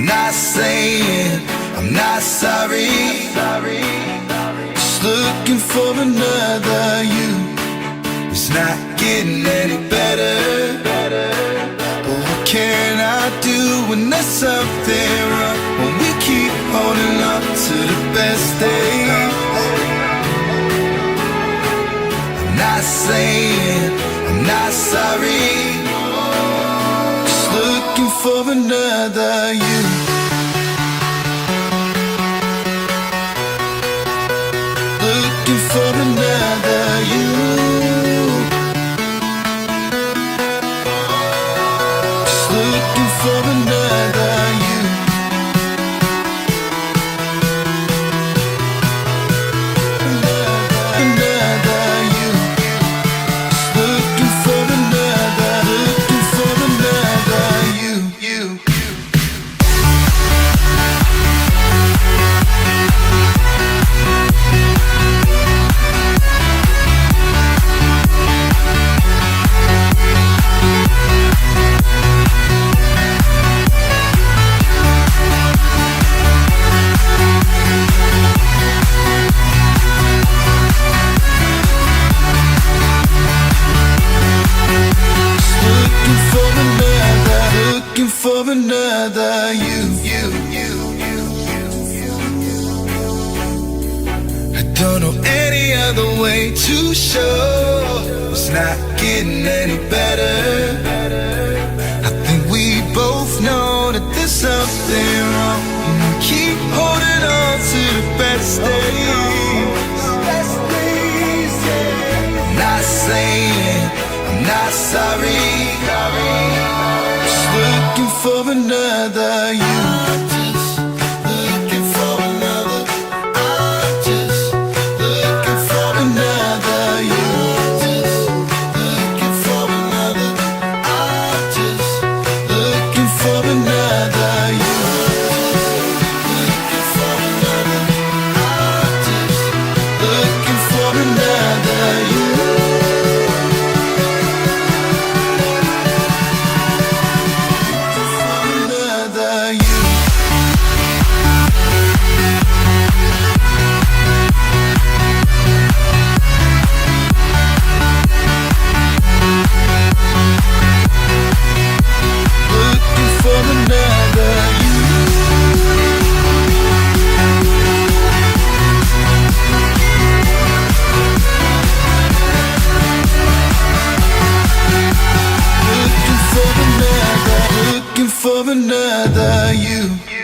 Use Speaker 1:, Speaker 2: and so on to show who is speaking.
Speaker 1: not saying I'm not sorry. Just looking for another you. It's not getting any better. But what can I do when there's something wrong? When we keep holding on to the best days. I'm not saying I'm not sorry. Just looking for another you. Looking for another you. Just looking for another you. Another you. Just looking for another you. Looking for another you. I don't know any other way to show it's not getting any better. I think we both know that there's something wrong. We keep holding on to the best days. I'm not saying I'm not sorry. Just looking for another you. Just looking for another. I'm just looking for another you. Just looking for another. I'm just looking for another you. Looking for another. I'm just looking for another you. For another you.